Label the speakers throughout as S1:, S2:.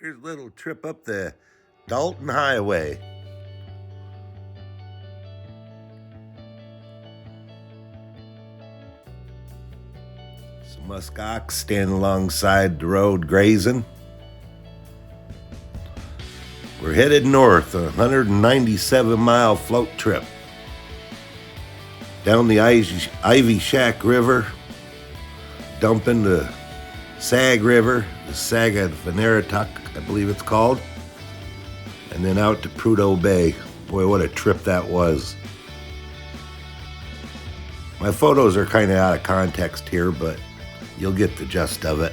S1: Here's a little trip up the Dalton Highway. Some musk ox standing alongside the road grazing. We're headed north on a 197-mile float trip down the Ivy Shack River, dumping the Sag River, the Sagavaniratuck, I believe it's called, and then out to Prudoe Bay. Boy, what a trip that was. My photos are kind of out of context here, but you'll get the gist of it.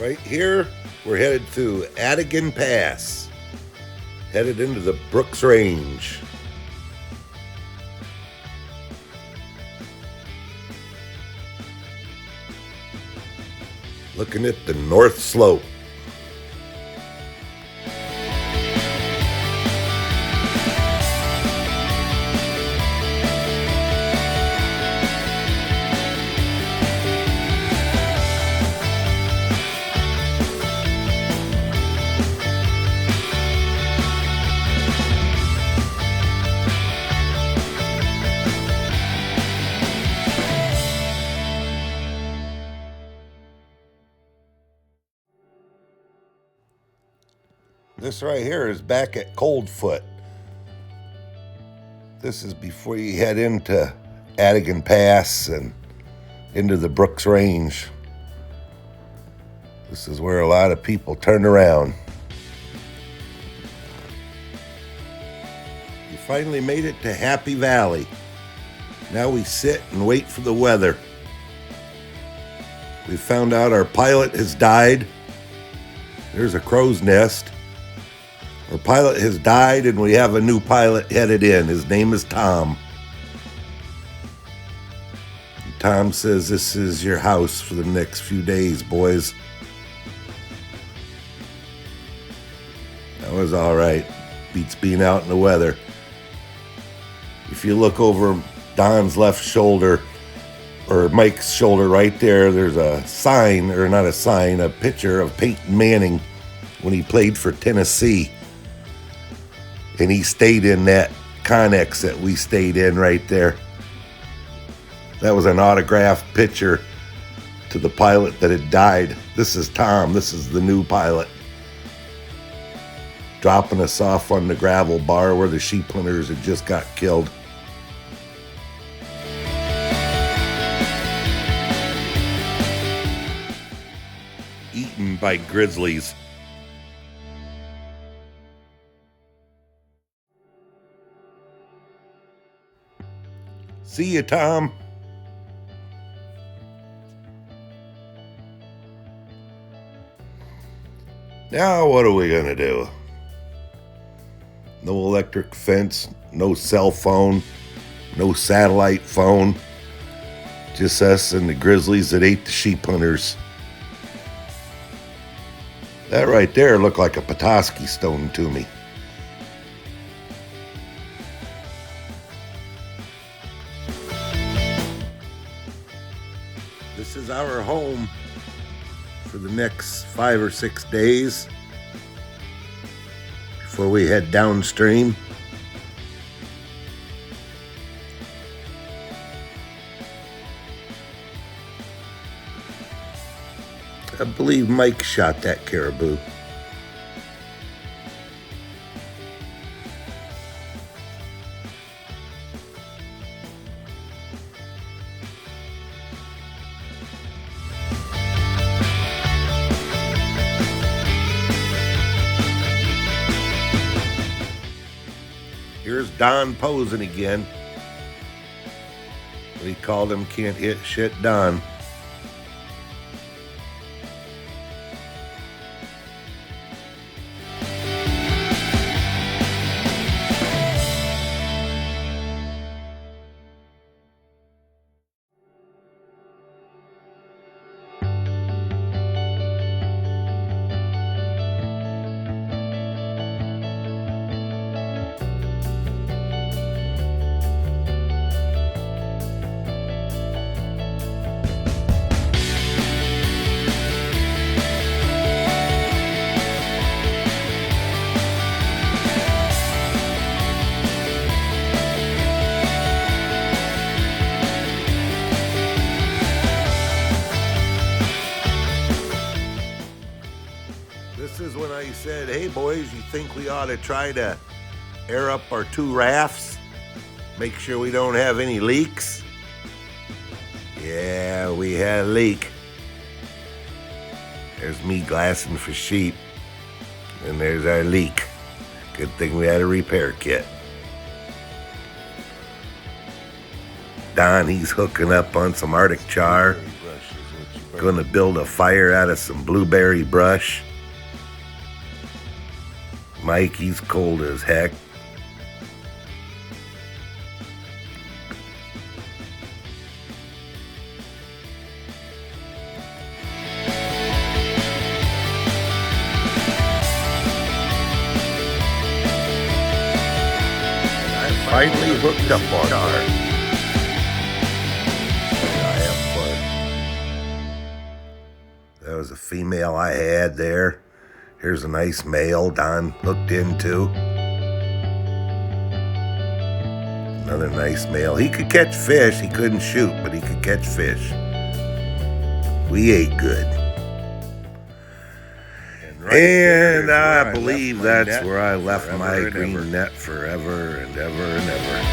S1: Right here, we're headed to Adigan Pass, headed into the Brooks Range. Looking at the North Slope. This right here is back at Coldfoot. This is before you head into Adigan Pass and into the Brooks Range. This is where a lot of people turn around. We finally made it to Happy Valley. Now we sit and wait for the weather. We found out our pilot has died. There's a crow's nest. Our pilot has died, and we have a new pilot headed in. His name is Tom. Tom says, "This is your house for the next few days, boys." That was all right. Beats being out in the weather. If you look over Don's left shoulder, or Mike's shoulder right there, there's a sign, or not a sign, a picture of Peyton Manning when he played for Tennessee. And he stayed in that Connex that we stayed in right there. That was an autographed picture to the pilot that had died. This is Tom. This is the new pilot. Dropping us off on the gravel bar where the sheep hunters had just got killed. Eaten by grizzlies. See you, Tom. Now, what are we gonna do? No electric fence, no cell phone, no satellite phone. Just us and the grizzlies that ate the sheep hunters. That right there looked like a Petoskey stone to me. This is our home for the next 5 or 6 days before we head downstream. I believe Mike shot that caribou. Here's Don posing again. We called him Can't Hit Shit Don. This is when I said, hey boys, you think we ought to try to air up our 2 rafts? Make sure we don't have any leaks? Yeah, we had a leak. There's me glassing for sheep, and there's our leak. Good thing we had a repair kit. Don, he's hooking up on some Arctic char. Gonna build a fire out of some blueberry brush. Mike, he's cold as heck. Finally hooked up on her. I have fun. That was a female I had there. Here's a nice male Don hooked into. Another nice male. He could catch fish. He couldn't shoot, but he could catch fish. We ate good. And I believe that's where I left my green net forever and ever and ever.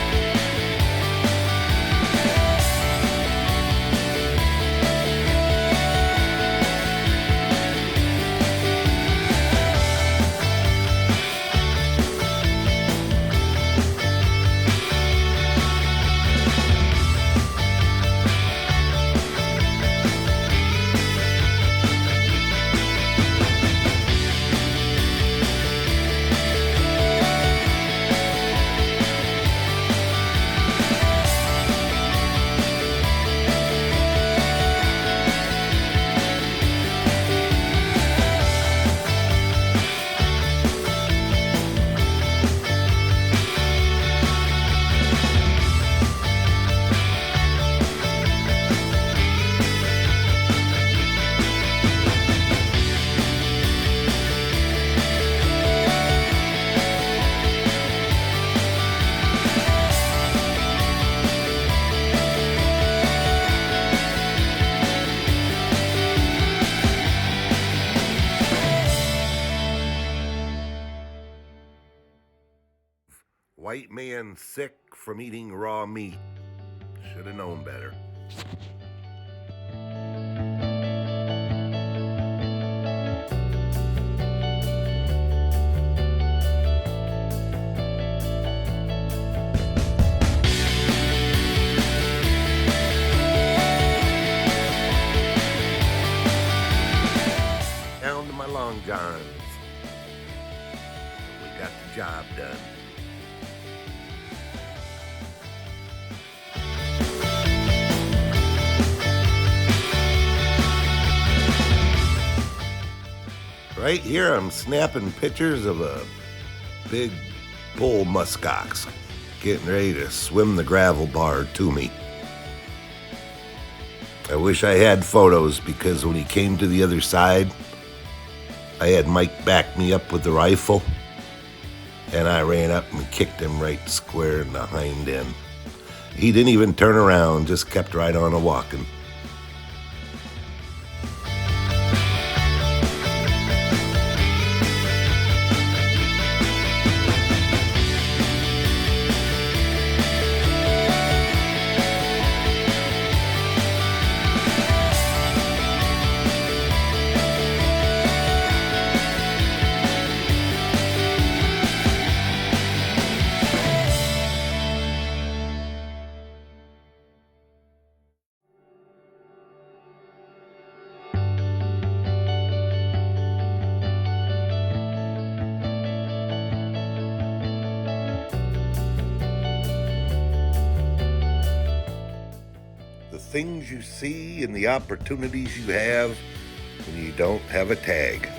S1: White man sick from eating raw meat. Should have known better. Down to my long johns. We got the job done. Right here, I'm snapping pictures of a big bull muskox getting ready to swim the gravel bar to me. I wish I had photos because when he came to the other side, I had Mike back me up with the rifle, and I ran up and kicked him right square in the hind end. He didn't even turn around, just kept right on a-walking. The things you see and the opportunities you have when you don't have a tag.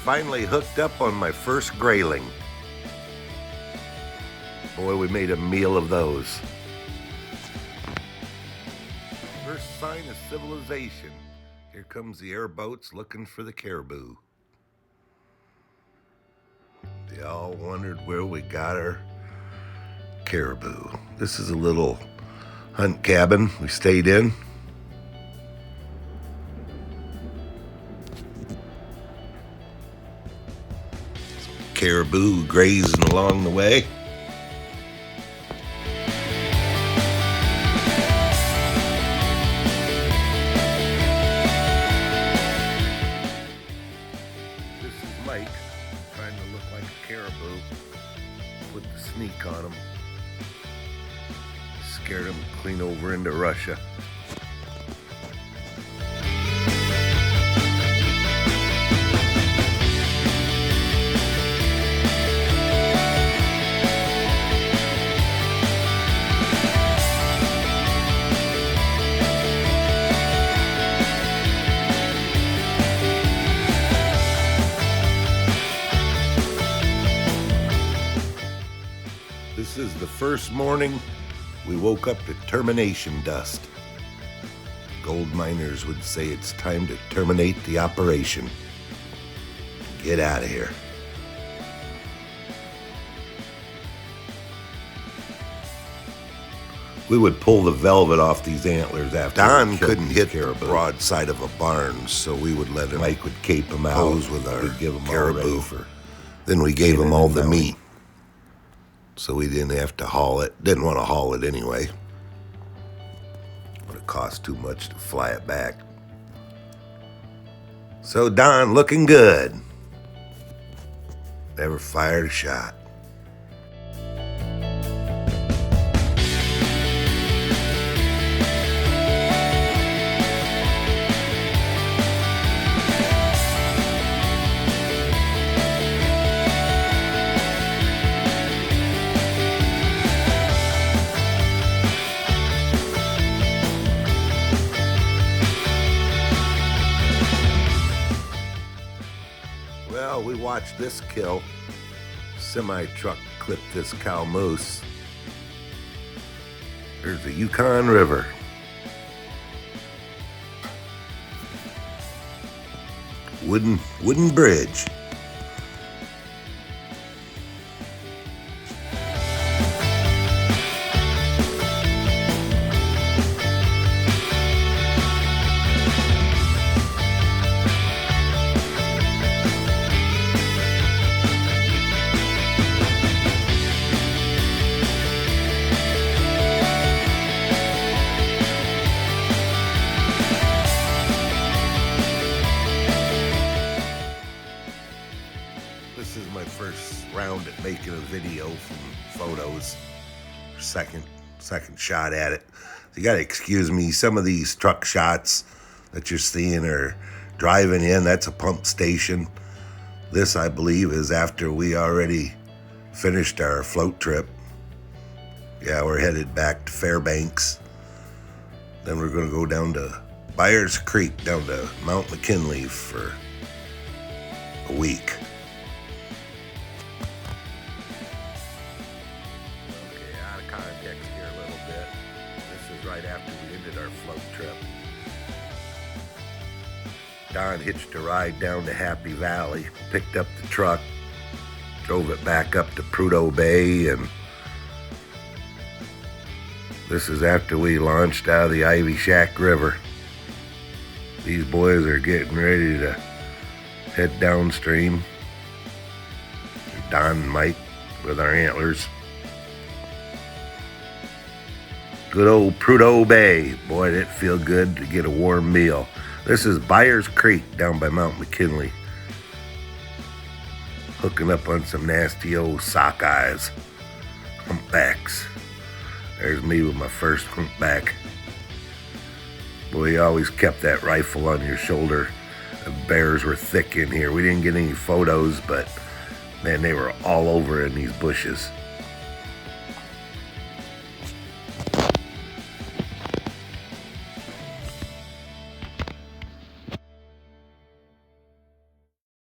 S1: finally hooked up on my first grayling. Boy, we made a meal of those. First sign of civilization. Here comes the airboats looking for the caribou. They all wondered where we got our caribou. This is a little hunt cabin we stayed in. Caribou grazing along the way. This is Mike trying to look like a caribou. Put the sneak on him. Scared him clean over into Russia. This is the first morning we woke up to termination dust. Gold miners would say it's time to terminate the operation. Get out of here. We would pull the velvet off these antlers after Don couldn't hit the broadside of a barn, so we would let him. Mike would cape him out with our caribou. Then we gave him all the meat, so we didn't have to haul it. Didn't want to haul it anyway. Would have cost too much to fly it back. So Don looking good. Never fired a shot. Well, we watched this kill. Semi-truck clipped this cow moose. There's the Yukon River. Wooden bridge. This is my first round at making a video from photos. Second shot at it. So you gotta excuse me. Some of these truck shots that you're seeing are driving in. That's a pump station. This, I believe, is after we already finished our float trip. Yeah, we're headed back to Fairbanks. Then we're gonna go down to Byers Creek, down to Mount McKinley for a week. Context here a little bit. This is right after we ended our float trip. Don hitched a ride down to Happy Valley, picked up the truck, drove it back up to Prudoe Bay, and this is after we launched out of the Ivy Shack River. These boys are getting ready to head downstream. Don and Mike with our antlers. Good old Prudoe Bay. Boy, did it feel good to get a warm meal. This is Byers Creek down by Mount McKinley. Hooking up on some nasty old sockeyes. Humpbacks. There's me with my first humpback. Boy, you always kept that rifle on your shoulder. The bears were thick in here. We didn't get any photos, but man, they were all over in these bushes.